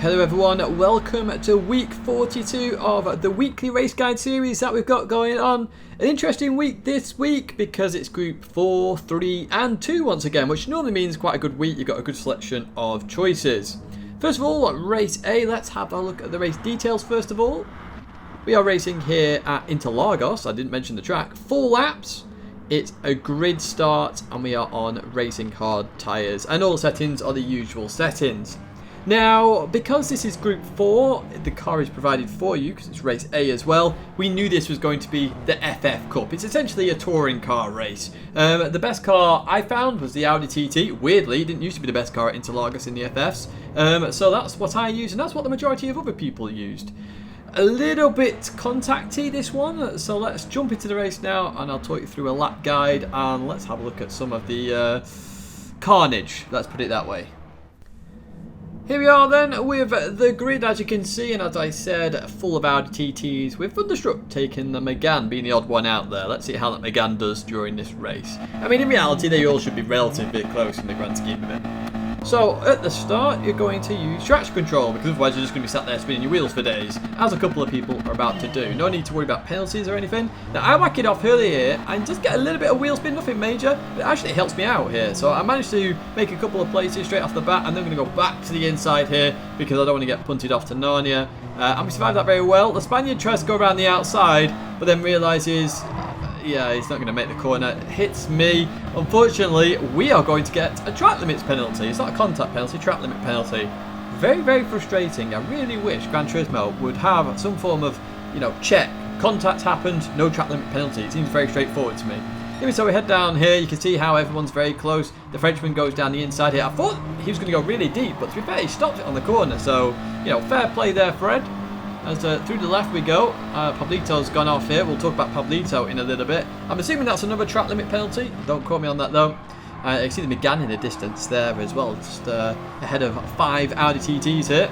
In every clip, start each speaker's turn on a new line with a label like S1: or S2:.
S1: Hello everyone, welcome to week 42 of the weekly race guide series that we've got going on. An interesting week this week because it's group 4, 3 and 2 once again, which normally means quite a good week. You've got a good selection of choices. First of all, race A, let's have a look at the race details first of all. We are racing here at Interlagos, I didn't mention the track, 4 laps. It's a grid start and we are on racing hard tyres and all settings are the usual settings. Now, because this is Group 4, the car is provided for you because it's Race A as well. We knew this was going to be the FF Cup. It's essentially a touring car race. The best car I found was the Audi TT. Weirdly, it didn't used to be the best car at Interlagos in the FFs. So that's what I used, and that's what the majority of other people used. A little bit contacty, this one. So let's jump into the race now, and I'll talk you through a lap guide, and let's have a look at some of the carnage. Let's put it that way. Here we are then with the grid, as you can see, and as I said, full of Audi TTs with Thunderstruck taking the Megane being the odd one out there. Let's see how that Megane does during this race. I mean, in reality, they all should be relatively close in the grand scheme of it. So, at the start, you're going to use traction control, because otherwise you're just going to be sat there spinning your wheels for days, as a couple of people are about to do. No need to worry about penalties or anything. Now, I whack it off early here, and just get a little bit of wheel spin, nothing major, but actually it helps me out here. So, I managed to make a couple of places straight off the bat, and then I'm going to go back to the inside here, because I don't want to get punted off to Narnia. And we survived that very well. The Spaniard tries to go around the outside, but then realises... yeah, he's not going to make the corner. It hits me. Unfortunately, we are going to get a track limits penalty. It's not a contact penalty, track limit penalty. Very, very frustrating. I really wish Gran Turismo would have some form of, check. Contact happened, no track limit penalty. It seems very straightforward to me. Anyway, so we head down here. You can see how everyone's very close. The Frenchman goes down the inside here. I thought he was going to go really deep, but to be fair, he stopped it on the corner. So, fair play there, Fred. As through the left we go. Pablito's gone off here. We'll talk about Pablito in a little bit. I'm assuming that's another track limit penalty. Don't quote me on that though. You can see the Megane in the distance there as well. Just ahead of 5 Audi TTs here.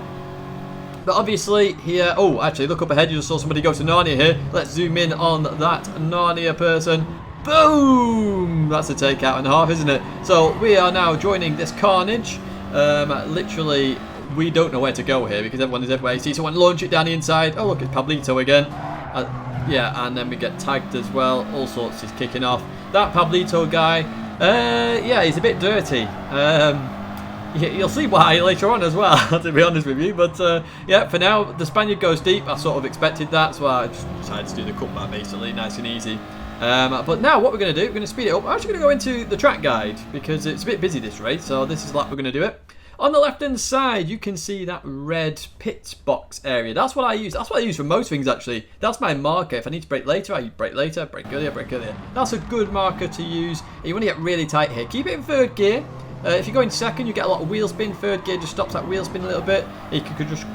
S1: But obviously here... oh, actually, look up ahead. You just saw somebody go to Narnia here. Let's zoom in on that Narnia person. Boom! That's a takeout and a half, isn't it? So we are now joining this carnage. Literally... we don't know where to go here because everyone is everywhere. You see someone launch it down the inside. Oh, look, it's Pablito again. Yeah, and then we get tagged as well. All sorts is kicking off. That Pablito guy, yeah, he's a bit dirty. You'll see why later on as well, to be honest with you. But, yeah, for now, the Spaniard goes deep. I sort of expected that, so I just decided to do the cutback, basically, nice and easy. But now what we're going to do, we're going to speed it up. I'm actually going to go into the track guide because it's a bit busy this race, so this is like we're going to do it. On the left-hand side, you can see that red pit box area. That's what I use. That's what I use for most things, actually. That's my marker. If I need to brake later, I brake later, brake earlier, brake earlier. That's a good marker to use. You want to get really tight here. Keep it in third gear. If you go in second, you get a lot of wheel spin. Third gear just stops that wheel spin a little bit. You could just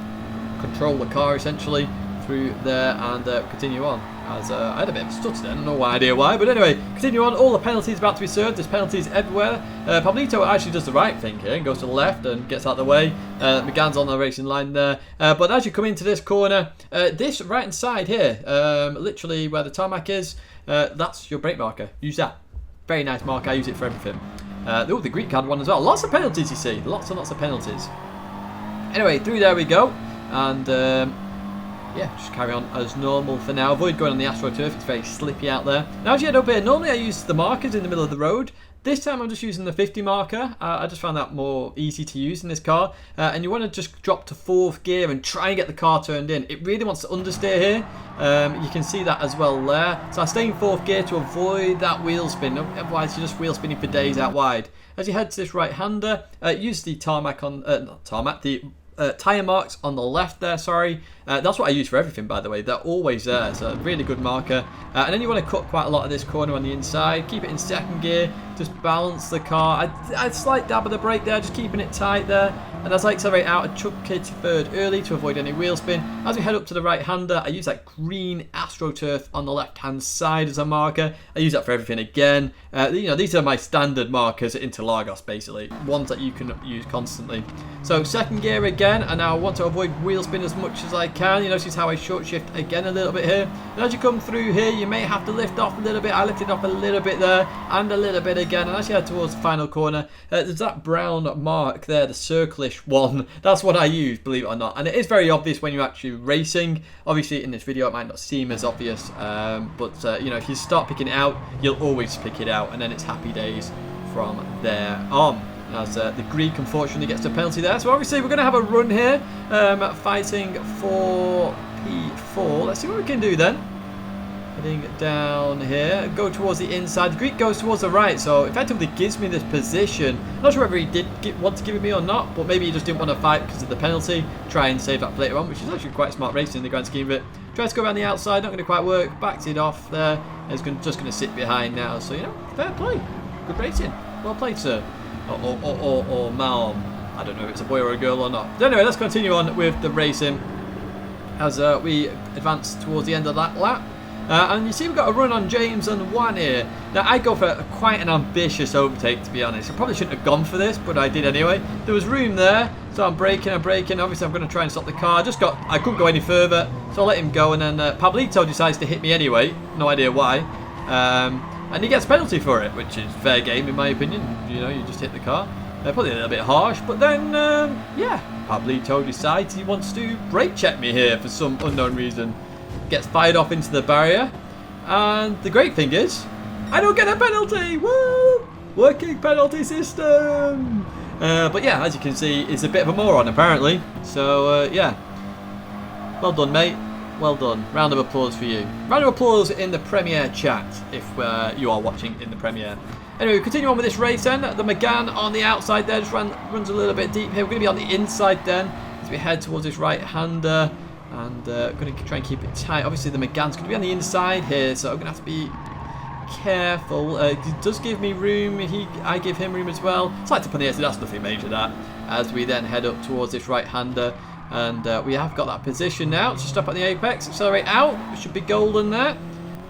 S1: control the car, essentially, through there and continue on. As I had a bit of a stutter then, no idea why, but anyway, continue on. All the penalties about to be served. There's penalties everywhere. Pablito actually does the right thing here and goes to the left and gets out of the way. Megane's on the racing line there. But as you come into this corner, this right hand side here, literally where the tarmac is, that's your brake marker. Use that. Very nice mark. I use it for everything. The Greek card one as well. Lots of penalties, you see. Lots and lots of penalties. Anyway, through there we go. And... yeah, just carry on as normal for now. Avoid going on the AstroTurf, it's very slippy out there. Now as you head up here, normally I use the markers in the middle of the road. This time I'm just using the 50 marker. I just found that more easy to use in this car. And you want to just drop to 4th gear and try and get the car turned in. It really wants to understeer here. You can see that as well there. So I stay in 4th gear to avoid that wheel spin. Otherwise you're just wheel spinning for days out wide. As you head to this right-hander, use the tarmac on... not tarmac, the... tyre marks on the left there, sorry. That's what I use for everything, by the way. They're always there. It's a really good marker. And then you want to cut quite a lot of this corner on the inside. Keep it in second gear. Just balance the car. I'd slight dab of the brake there, just keeping it tight there. And as I accelerate out, I chuck it to third early to avoid any wheel spin. As we head up to the right-hander, I use that green AstroTurf on the left-hand side as a marker. I use that for everything again. These are my standard markers at Interlagos, basically. Ones that you can use constantly. So second gear again, and now I want to avoid wheel spin as much as I can. You notice how I short shift again a little bit here. And as you come through here, you may have to lift off a little bit. I lifted off a little bit there, and a little bit again. And as you head towards the final corner, there's that brown mark there, the circle stylish one. That's what I use, believe it or not. And it is very obvious when you're actually racing. Obviously, in this video, it might not seem as obvious. But you know, if you start picking it out, you'll always pick it out. And then it's happy days from there on. As the Greek unfortunately gets a penalty there. So obviously we're going to have a run here, fighting for P4. Let's see what we can do then. Heading down here, go towards the inside. The Greek goes towards the right, so effectively gives me this position. I'm not sure whether he did want to give it me or not, but maybe he just didn't want to fight because of the penalty. Try and save that for later on, which is actually quite smart racing in the grand scheme of it. Tries to go around the outside, not going to quite work. Backs it off there. It's just going to sit behind now. So, you know, fair play. Good racing. Well played, sir. Or ma'am. I don't know if it's a boy or a girl or not. But anyway, let's continue on with the racing as we advance towards the end of that lap. And you see we've got a run on James and Juan here. Now I go for quite an ambitious overtake, to be honest. I probably shouldn't have gone for this, but I did anyway. There was room there, so I'm braking. Obviously I'm going to try and stop the car. I couldn't go any further, so I let him go, and then Pablito decides to hit me anyway. No idea why. And he gets a penalty for it, which is fair game in my opinion. You know, you just hit the car. Probably a little bit harsh, but then, yeah, Pablito decides he wants to brake check me here for some unknown reason. Gets fired off into the barrier, and the great thing is, I don't get a penalty. Woo! Working penalty system. But yeah, as you can see, he's a bit of a moron apparently. So yeah, well done, mate. Well done. Round of applause for you. Round of applause in the Premiere chat if you are watching in the Premiere. Anyway, we continue on with this race then. The Megane on the outside there just runs a little bit deep here. We're going to be on the inside then as we head towards this right-hander. And going to try and keep it tight. Obviously, the Megane's going to be on the inside here, so I'm going to have to be careful. He does give me room. I give him room as well. Slight tip on the exit, that's nothing major, that. As we then head up towards this right-hander. And we have got that position now. Just stop at the apex, accelerate out. It should be golden there.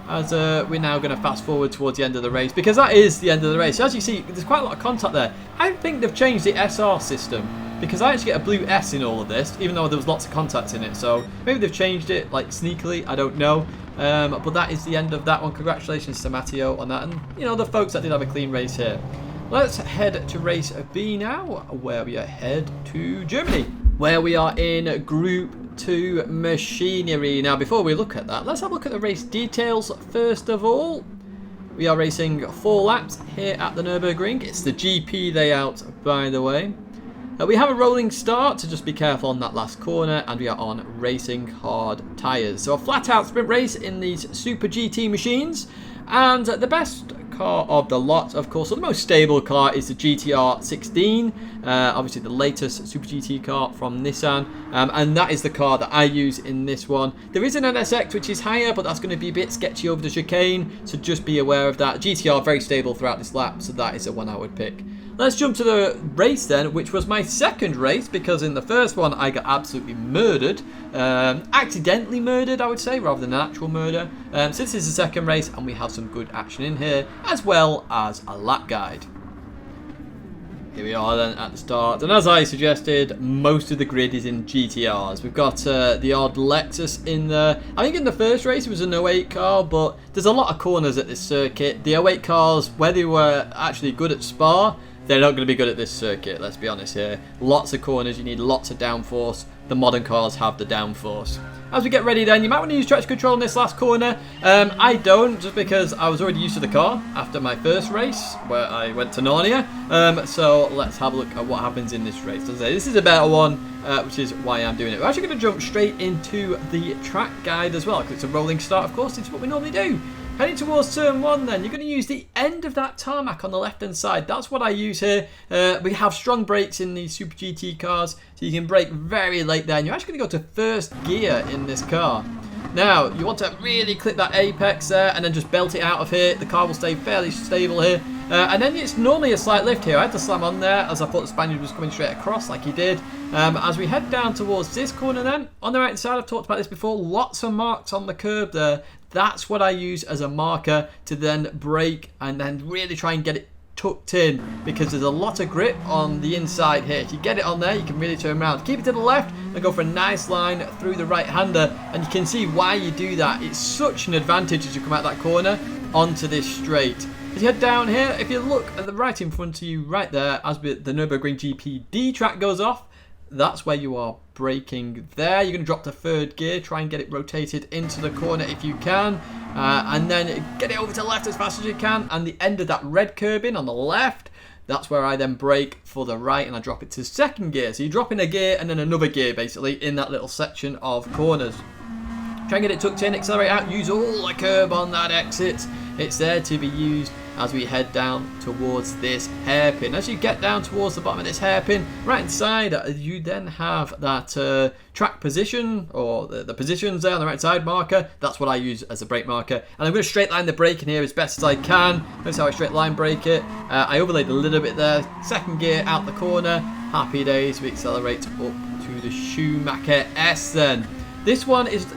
S1: As we're now going to fast forward towards the end of the race. Because that is the end of the race. So as you see, there's quite a lot of contact there. I think they've changed the SR system. Because I actually get a blue S in all of this, even though there was lots of contacts in it. So maybe they've changed it, like, sneakily. I don't know. But that is the end of that one. Congratulations to Matteo on that. And, you know, the folks that did have a clean race here. Let's head to race B now, where we are head to Germany. Where we are in Group 2 Machinery. Now, before we look at that, let's have a look at the race details first of all. We are racing 4 laps here at the Nürburgring. It's the GP layout, by the way. We have a rolling start, so just be careful on that last corner, and we are on racing hard tyres. So a flat out sprint race in these Super GT machines, and the best car of the lot, of course, or the most stable car is the GTR 16, obviously the latest Super GT car from Nissan, and that is the car that I use in this one. There is an NSX which is higher, but that's going to be a bit sketchy over the chicane, so just be aware of that. GTR very stable throughout this lap, so that is the one I would pick. Let's jump to the race then, which was my second race, because in the first one I got absolutely murdered. Accidentally murdered, I would say, rather than an actual murder. So this is the second race, and we have some good action in here, as well as a lap guide. Here we are then at the start, and as I suggested, most of the grid is in GTRs. We've got the odd Lexus in there. I think in the first race it was an 08 car, but there's a lot of corners at this circuit. The 08 cars, where they were actually good at Spa, they're not going to be good at this circuit, let's be honest here. Lots of corners, you need lots of downforce. The modern cars have the downforce. As we get ready then, you might want to use traction control in this last corner. I don't, just because I was already used to the car after my first race, where I went to Narnia. So let's have a look at what happens in this race. As I say, this is a better one, which is why I'm doing it. We're actually going to jump straight into the track guide as well, because it's a rolling start, of course. It's what we normally do. Heading towards turn 1 then, you're going to use the end of that tarmac on the left hand side. That's what I use here. We have strong brakes in these Super GT cars, so you can brake very late there. And you're actually going to go to first gear in this car. Now, you want to really clip that apex there and then just belt it out of here. The car will stay fairly stable here. And then it's normally a slight lift here. I had to slam on there as I thought the Spaniard was coming straight across like he did. As we head down towards this corner then, on the right side, I've talked about this before, lots of marks on the curb there. That's what I use as a marker to then brake and then really try and get it tucked in, because there's a lot of grip on the inside here. If you get it on there, you can really turn around. Keep it to the left and go for a nice line through the right-hander, and you can see why you do that. It's such an advantage as you come out that corner onto this straight. As you head down here, if you look at the right in front of you right there, as the Nürburgring GPD track goes off, that's where you are braking there. You're going to drop to third gear, try and get it rotated into the corner if you can, and then get it over to the left as fast as you can, and the end of that red curb in on the left, that's where I then brake for the right and I drop it to second gear. So you drop in a gear and then another gear basically in that little section of corners. Try and get it tucked in, accelerate out, use all the curb on that exit. It's there to be used as we head down towards this hairpin. As you get down towards the bottom of this hairpin, right inside, you then have that track position, or the positions there on the right side marker. That's what I use as a brake marker. And I'm going to straight line the brake in here as best as I can. That's how I straight line brake it. I overlaid a little bit there. Second gear out the corner. Happy days. We accelerate up to the Schumacher S then. This one is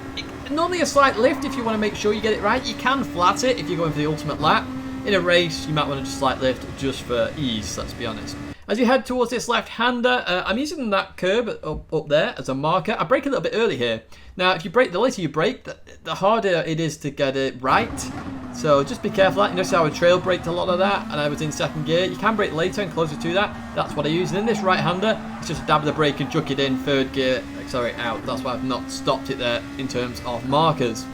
S1: normally a slight lift if you want to make sure you get it right. You can flat it if you're going for the ultimate lap. In a race, you might want to just slight lift just for ease, let's be honest. As you head towards this left-hander, I'm using that curb up there as a marker. I brake a little bit early here. Now, if you brake, the later you brake, the harder it is to get it right. So just be careful of that. You notice how I trail braked a lot of that, and I was in second gear. You can brake later and closer to that. That's what I use. And in this right-hander, it's just dab the brake and chuck it in, third gear, accelerate out. That's why I've not stopped it there in terms of markers.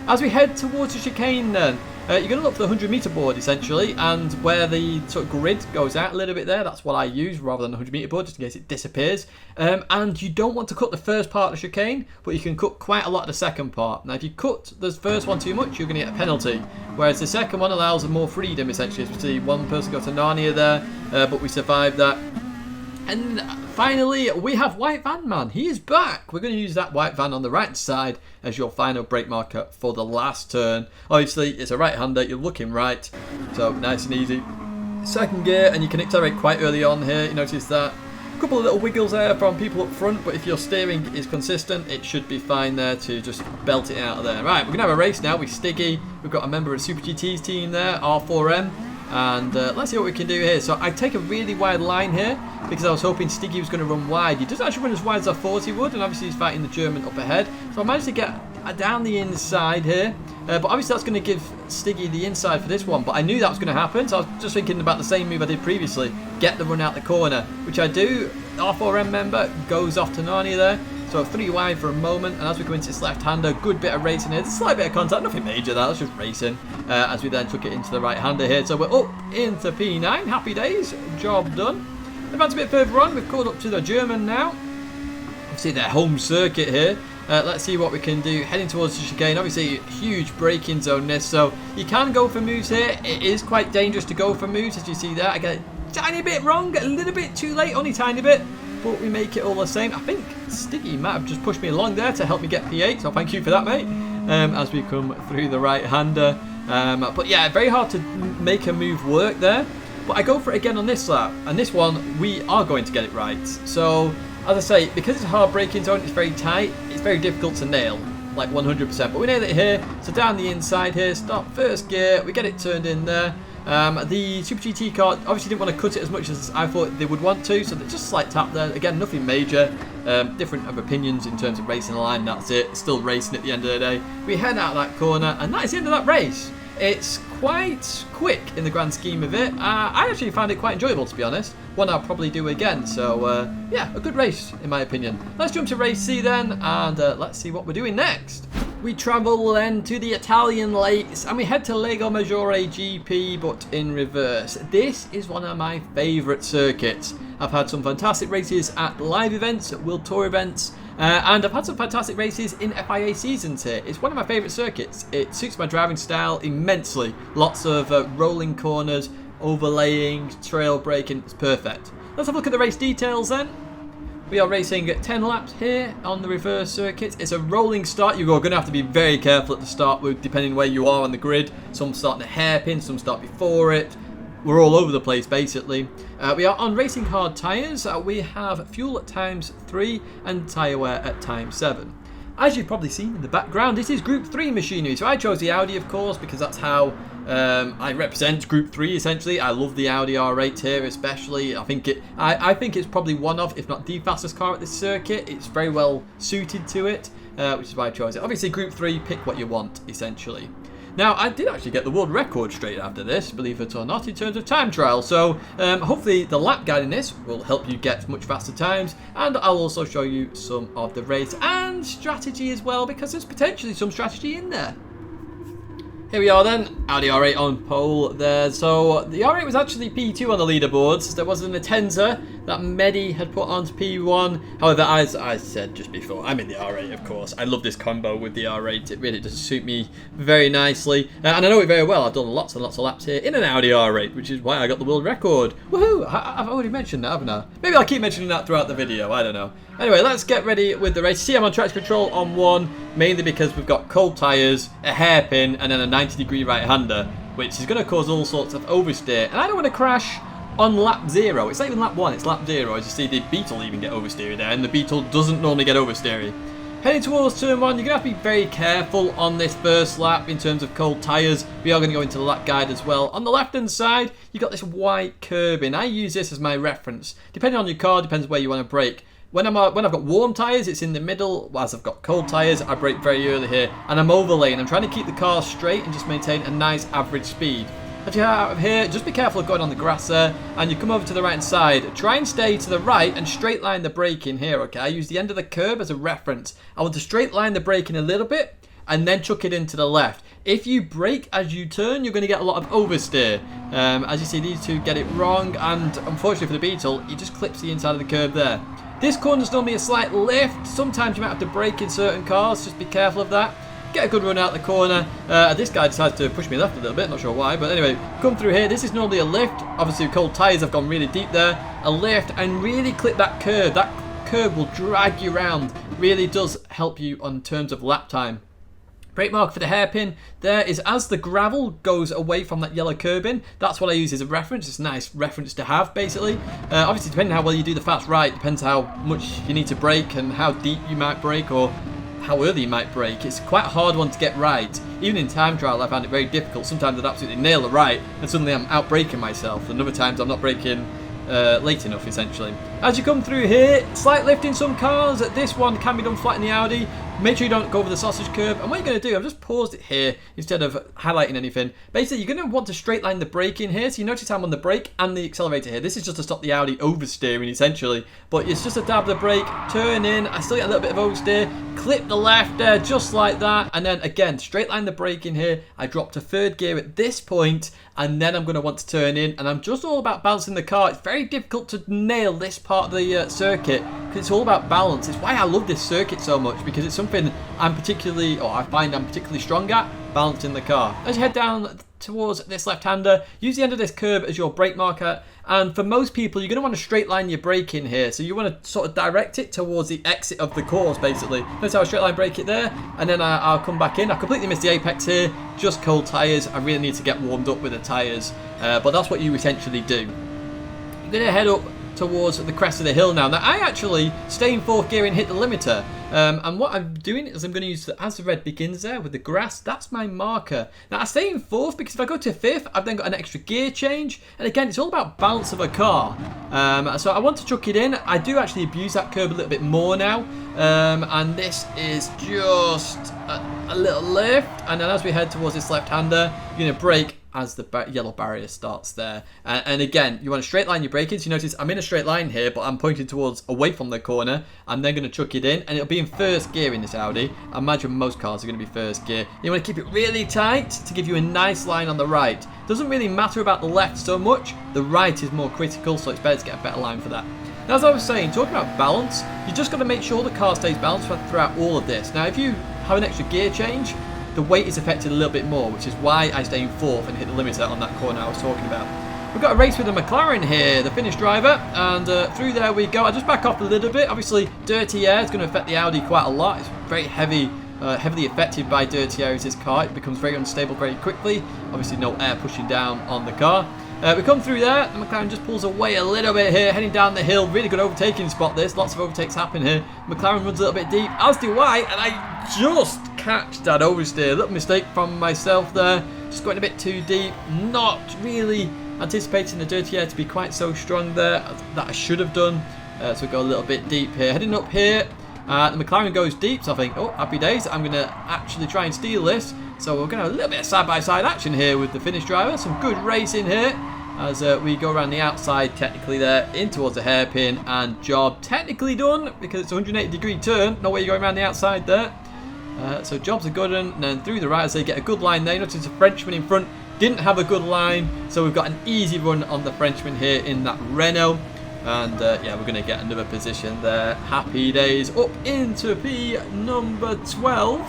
S1: As we head towards the chicane then, you're going to look for the 100-meter board essentially, and where the sort of grid goes out a little bit there, that's what I use rather than the 100-meter board, just in case it disappears. And you don't want to cut the first part of the chicane, but you can cut quite a lot of the second part. Now if you cut the first one too much, you're going to get a penalty, whereas the second one allows more freedom essentially. As we see one person go to Narnia there, but we survived that. And finally, we have White Van Man. He is back. We're going to use that white van on the right side as your final brake marker for the last turn. Obviously, it's a right-hander. You're looking right. So, nice and easy. Second gear, and you can accelerate quite early on here. You notice that. A couple of little wiggles there from people up front, but if your steering is consistent, it should be fine there to just belt it out of there. Right, we're going to have a race now with Stiggy. We've got a member of Super GT's team there, R4M. And let's see what we can do here. So I take a really wide line here because I was hoping Stiggy was going to run wide. He doesn't actually run as wide as I thought he would, and obviously he's fighting the German up ahead. So I managed to get down the inside here, but obviously that's going to give Stiggy the inside for this one. But I knew that was going to happen, so I was just thinking about the same move I did previously, get the run out the corner, which I do. R4M member goes off to Narnia there. So 3 wide for a moment, and as we go into this left-hander, good bit of racing here. There's a slight bit of contact, nothing major there, that's just racing. As we then took it into the right-hander here. So we're up into P9, happy days, job done. Advance a bit further on, we've caught up to the German now. See their home circuit here. Let's see what we can do. Heading towards the chicane, obviously huge braking zone this, so you can go for moves here. It is quite dangerous to go for moves, as you see there. I get a tiny bit wrong, a little bit too late, only tiny bit. But we make it all the same. I think Stiggy might have just pushed me along there to help me get P8, so thank you for that, mate. As we come through the right-hander. But yeah, very hard to make a move work there. But I go for it again on this lap. And this one, we are going to get it right. So, as I say, because it's a hard braking zone, it's very tight, it's very difficult to nail, like 100%. But we nailed it here. So down the inside here, stop first gear, we get it turned in there. The Super GT car obviously didn't want to cut it as much as I thought they would want to, so just a slight tap there. Again, nothing major. Different of opinions in terms of racing the line, that's it. Still racing at the end of the day. We head out of that corner, and that is the end of that race. It's quite quick in the grand scheme of it. I actually found it quite enjoyable, to be honest. One I'll probably do again, so yeah, a good race in my opinion. Let's jump to race C then, and let's see what we're doing next. We travel then to the Italian lakes and we head to Lego Maggiore GP, but in reverse. This is one of my favourite circuits. I've had some fantastic races at live events, at World Tour events, and I've had some fantastic races in FIA seasons here. It's one of my favourite circuits. It suits my driving style immensely. Lots of rolling corners, overlaying, trail braking, it's perfect. Let's have a look at the race details then. We are racing 10 laps here on the reverse circuit. It's a rolling start. You're going to have to be very careful at the start, depending where you are on the grid. Some start in a hairpin, some start before it. We're all over the place, basically. We are on racing hard tyres. We have fuel at ×3 and tyre wear at ×7. As you've probably seen in the background, this is Group 3 machinery. So I chose the Audi, of course, because that's how I represent Group 3, essentially. I love the Audi R8 here, especially. I think it's probably one of, if not the fastest car at this circuit. It's very well suited to it, which is why I chose it. Obviously, Group 3, pick what you want, essentially. Now, I did actually get the world record straight after this, believe it or not, in terms of time trial. So, hopefully the lap guide in this will help you get much faster times. And I'll also show you some of the race and strategy as well, because there's potentially some strategy in there. Here we are then, Audi R8 on pole there. So the R8 was actually P2 on the leaderboards. There was an Atenza that Medi had put onto P1. However, as I said just before, I'm in the R8, of course. I love this combo with the R8. It really does suit me very nicely. And I know it very well. I've done lots and lots of laps here in an Audi R8, which is why I got the world record. Woohoo! I've already mentioned that, haven't I? Maybe I'll keep mentioning that throughout the video. I don't know. Anyway, let's get ready with the race. See, I'm on traction control on 1, mainly because we've got cold tyres, a hairpin, and then a 90-degree right-hander, which is going to cause all sorts of oversteer. And I don't want to crash on lap 0. It's not even lap 1, it's lap 0. As you see, the Beetle even get oversteery there, and the Beetle doesn't normally get oversteery. Heading towards turn 1, you're going to have to be very careful on this first lap in terms of cold tyres. We are going to go into the lap guide as well. On the left-hand side, you've got this white curbing. I use this as my reference. Depending on your car, depends where you want to brake. When I've got warm tyres, it's in the middle. As I've got cold tyres, I brake very early here. And I'm overlaying. I'm trying to keep the car straight and just maintain a nice average speed. As you get out of here, just be careful of going on the grass there. And you come over to the right hand side. Try and stay to the right and straight line the braking here, okay? I use the end of the curb as a reference. I want to straight line the braking a little bit and then chuck it into the left. If you brake as you turn, you're going to get a lot of oversteer. As you see, these two get it wrong. And unfortunately for the Beetle, he just clips the inside of the curb there. This corner's normally a slight lift. Sometimes you might have to brake in certain cars. Just be careful of that. Get a good run out the corner. This guy decides to push me left a little bit. Not sure why. But anyway, come through here. This is normally a lift. Obviously, with cold tyres, I've gone really deep there. A lift and really clip that curb. That curb will drag you around. Really does help you on terms of lap time. Brake mark for the hairpin there is as the gravel goes away from that yellow curbing. That's what I use as a reference. It's a nice reference to have, basically. Obviously, depending on how well you do the fast right, depends how much you need to brake and how deep you might brake or how early you might brake. It's quite a hard one to get right. Even in time trial, I found it very difficult. Sometimes I'd absolutely nail it right, and suddenly I'm out braking myself. And other times I'm not braking late enough, essentially. As you come through here, slight lift in some cars. This one can be done flat in the Audi. Make sure you don't go over the sausage curb. And what you're going to do, I've just paused it here instead of highlighting anything. Basically, you're going to want to straight line the brake in here. So you notice I'm on the brake and the accelerator here. This is just to stop the Audi oversteering, essentially. But it's just a dab of the brake, turn in. I still get a little bit of oversteer. Clip the left there, just like that. And then, again, straight line the brake in here. I drop to third gear at this point, and then I'm going to want to turn in. And I'm just all about balancing the car. It's very difficult to nail this part of the circuit because it's all about balance. It's why I love this circuit so much, because it's something I find I'm particularly strong at, balancing the car. As you head down towards this left-hander, use the end of this curb as your brake marker. And for most people, you're going to want to straight line your brake in here. So you want to sort of direct it towards the exit of the course, basically. Notice how I straight line brake it there, and then I'll come back in. I completely missed the apex here, just cold tyres. I really need to get warmed up with the tyres, but that's what you essentially do. You're going to head up towards the crest of the hill now. Now, I actually stay in fourth gear and hit the limiter. And what I'm doing is I'm going to use, as the red begins there with the grass, that's my marker. Now, I stay in fourth because if I go to fifth, I've then got an extra gear change. And again, it's all about balance of a car. So I want to chuck it in. I do actually abuse that curb a little bit more now. And this is just a little lift. And then as we head towards this left-hander, you're going to brake as the yellow barrier starts there. And again, you want to straight line your braking. So you notice I'm in a straight line here, but I'm pointing towards away from the corner. I'm then going to chuck it in, and it'll be in first gear in this Audi. I imagine most cars are going to be first gear. You want to keep it really tight to give you a nice line on the right. Doesn't really matter about the left so much. The right is more critical, so it's better to get a better line for that. Now, as I was saying, talking about balance, you just got to make sure the car stays balanced throughout all of this. Now, if you have an extra gear change, the weight is affected a little bit more, which is why I stay in fourth and hit the limiter on that corner I was talking about. We've got a race with the McLaren here, the Finnish driver, and through there we go. I just back off a little bit. Obviously, dirty air is going to affect the Audi quite a lot. It's very heavily affected by dirty air as this car. It becomes very unstable very quickly. Obviously, no air pushing down on the car. We come through there, the McLaren just pulls away a little bit here, heading down the hill. Really good overtaking spot this, lots of overtakes happen here. McLaren runs a little bit deep, as do I, and I just catch that oversteer. A little mistake from myself there, just going a bit too deep, not really anticipating the dirty air to be quite so strong there, that I should have done. So we go a little bit deep here, heading up here. The McLaren goes deep, so I think, oh, happy days. I'm going to actually try and steal this. So we're going to have a little bit of side-by-side action here with the Finnish driver. Some good racing here as we go around the outside technically there in towards the hairpin, and job technically done because it's a 180-degree turn. No way you're going around the outside there. So job's a good one, and then through the right as they get a good line there. Notice the Frenchman in front didn't have a good line, so we've got an easy run on the Frenchman here in that Renault. And yeah, we're going to get another position there. Happy days up into P number 12.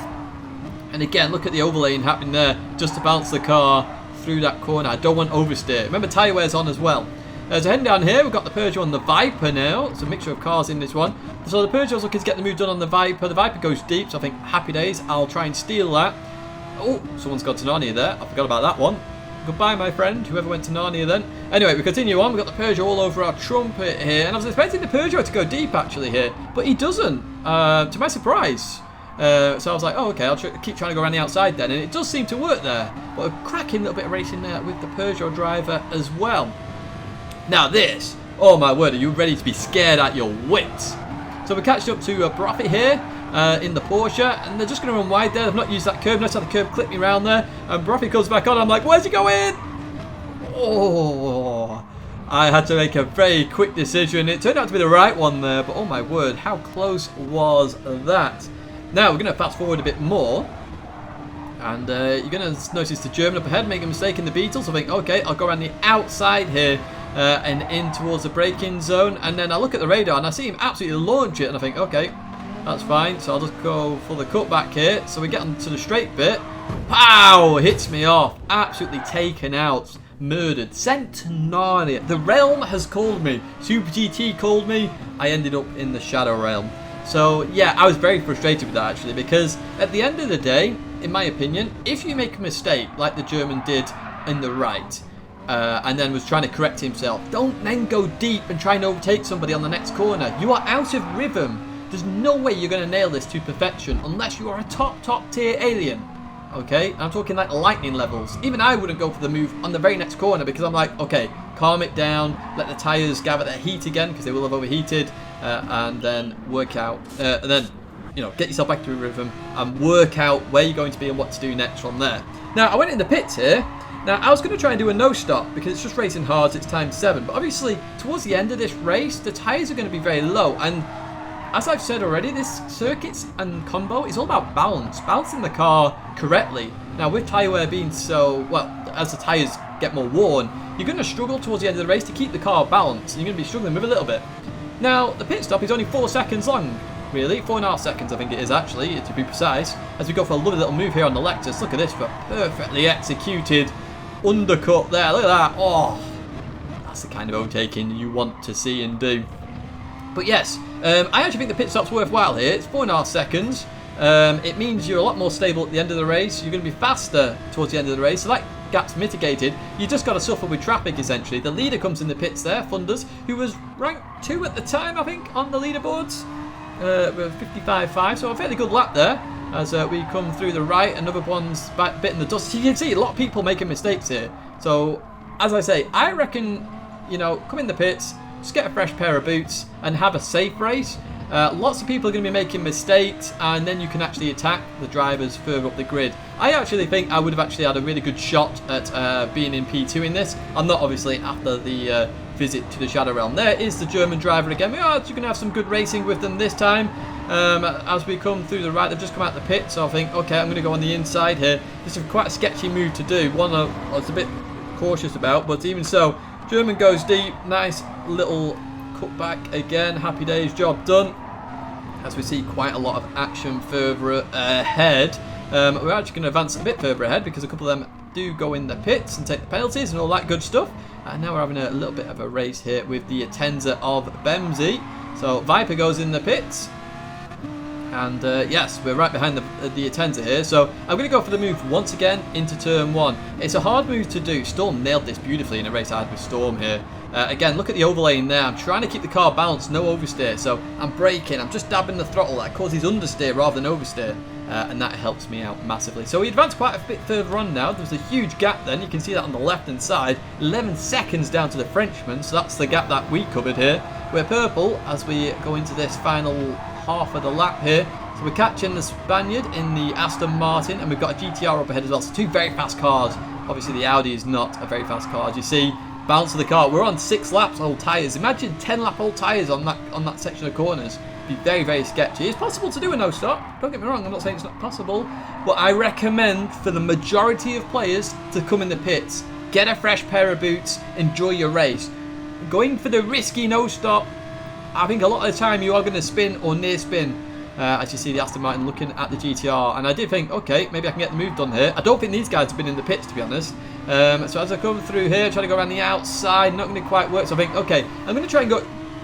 S1: And again, look at the overlaying happening there just to bounce the car through that corner. I don't want oversteer. Remember, tyre wear's on as well. So heading down here, we've got the Peugeot and the Viper now. It's a mixture of cars in this one. So the Peugeot's looking to get the move done on the Viper. The Viper goes deep, so I think happy days. I'll try and steal that. Oh, someone's got to Narnia there. I forgot about that one. Goodbye, my friend, whoever went to Narnia then. Anyway, we continue on. We've got the Peugeot all over our trumpet here. And I was expecting the Peugeot to go deep, actually, here. But he doesn't, to my surprise. So I was like, oh, okay, I'll keep trying to go around the outside then. And it does seem to work there. But a cracking little bit of racing there with the Peugeot driver as well. Now this, oh my word, are you ready to be scared at your wits? So we catched up to Profit here in the Porsche, and they're just going to run wide there. They've not used that curve. Notice how the curve clipped me around there. And Profit comes back on. I'm like, where's he going? Oh, I had to make a very quick decision. It turned out to be the right one there, but oh my word, how close was that? Now we're going to fast forward a bit more. And you're going to notice the German up ahead make a mistake in the Beetle. So I think, okay, I'll go around the outside here and in towards the braking zone. And then I look at the radar and I see him absolutely launch it. And I think, okay, that's fine. So I'll just go for the cutback here. So we get onto the straight bit. Pow! Hits me off. Absolutely taken out. Murdered. Sent to Narnia. The realm has called me. Super GT called me. I ended up in the Shadow Realm. So yeah, I was very frustrated with that actually, because at the end of the day, in my opinion, if you make a mistake like the German did in the right, and then was trying to correct himself, don't then go deep and try and overtake somebody on the next corner. You are out of rhythm. There's no way you're going to nail this to perfection unless you are a top tier alien. Okay, I'm talking like lightning levels. Even I wouldn't go for the move on the very next corner because I'm like, okay, calm it down, let the tyres gather their heat again because they will have overheated, and then work out, and then, you know, get yourself back to a rhythm and work out where you're going to be and what to do next from there. Now, I went in the pits here. Now, I was going to try and do a no stop because it's just racing hard, so it's time 7. But obviously, towards the end of this race, the tyres are going to be very low. And as I've said already, this circuits and combo is all about balance. Balancing the car correctly. Now, with tyre wear being so, well, as the tyres get more worn, you're going to struggle towards the end of the race to keep the car balanced. And you're going to be struggling with a little bit. Now, the pit stop is only 4 seconds long. Really, 4.5 seconds I think it is actually, to be precise. As we go for a lovely little move here on the Lexus. Look at this, for perfectly executed undercut there. Look at that. Oh, that's the kind of overtaking you want to see and do. But yes, I actually think the pit stop's worthwhile here. It's 4.5 seconds. It means you're a lot more stable at the end of the race. You're going to be faster towards the end of the race. So that gap's mitigated. You just got to suffer with traffic essentially. The leader comes in the pits there, Funders, who was ranked 2 at the time, I think, on the leaderboards. With 55.5, so a fairly good lap there as we come through the right. Another one's bit in the dust. You can see a lot of people making mistakes here. So, as I say, I reckon, you know, come in the pits, just get a fresh pair of boots and have a safe race. Lots of people are going to be making mistakes, and then you can actually attack the drivers further up the grid. I actually think I would have actually had a really good shot at being in P2 in this. I'm not obviously after the visit to the Shadow Realm. There is the German driver again. We are going to have some good racing with them this time. As we come through the right, they've just come out the pit, so I think, okay, I'm going to go on the inside here. This is quite a sketchy move to do. One I was a bit cautious about, but even so, German goes deep. Nice little cutback again. Happy days, job done. As we see quite a lot of action further ahead. We're actually going to advance a bit further ahead because a couple of them do go in the pits and take the penalties and all that good stuff. And now we're having a little bit of a race here with the Atenza of Bemsey. So Viper goes in the pits. And yes, we're right behind the Atenza here. So I'm going to go for the move once again into turn 1. It's a hard move to do. Storm nailed this beautifully in a race I had with Storm here. Again, look at the overlaying there. I'm trying to keep the car balanced, no oversteer. So I'm braking, I'm just dabbing the throttle. That causes understeer rather than oversteer. And that helps me out massively. So we advanced quite a bit further on now. There's a huge gap then. You can see that on the left-hand side. 11 seconds down to the Frenchman. So that's the gap that we covered here. We're purple as we go into this final half of the lap here. So we're catching the Spaniard in the Aston Martin, and we've got a GTR up ahead as well. So 2 very fast cars. Obviously the Audi is not a very fast car, as you see. Bounce of the car. We're on 6 laps old tyres. Imagine 10 lap old tyres on that section of corners. Be very, very sketchy. It's possible to do a no stop. Don't get me wrong, I'm not saying it's not possible, but I recommend for the majority of players to come in the pits, get a fresh pair of boots, enjoy your race. Going for the risky no stop, I think a lot of the time you are going to spin or near spin. As you see the Aston Martin looking at the GTR, and I did think, okay, maybe I can get the move done here. I don't think these guys have been in the pits, to be honest. So as I come through here, trying to go around the outside, not going to quite work. So I think, okay, I'm going to try and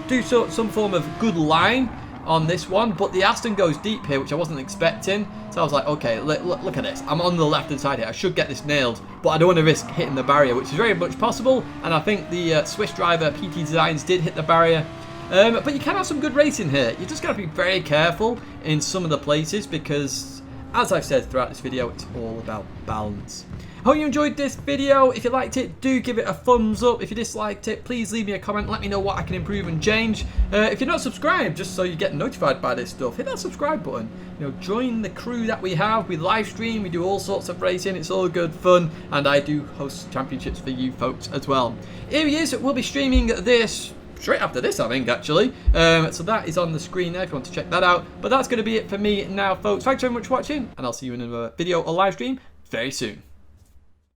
S1: do some form of good line on this one, but the Aston goes deep here, which I wasn't expecting. So I was like, okay, look at this. I'm on the left-hand side here. I should get this nailed, but I don't want to risk hitting the barrier, which is very much possible. And I think the Swiss driver, PT Designs, did hit the barrier. But you can have some good racing here. You just got to be very careful in some of the places because, as I've said throughout this video, it's all about balance. Hope you enjoyed this video. If you liked it, do give it a thumbs up. If you disliked it, please leave me a comment. Let me know what I can improve and change. If you're not subscribed, just so you get notified by this stuff, hit that subscribe button. You know, join the crew that we have. We live stream. We do all sorts of racing. It's all good fun, and I do host championships for you folks as well. Here he is. We'll be streaming this straight after this, I think, actually. So that is on the screen there if you want to check that out. But that's going to be it for me now, folks. Thanks very much for watching, and I'll see you in another video or live stream very soon.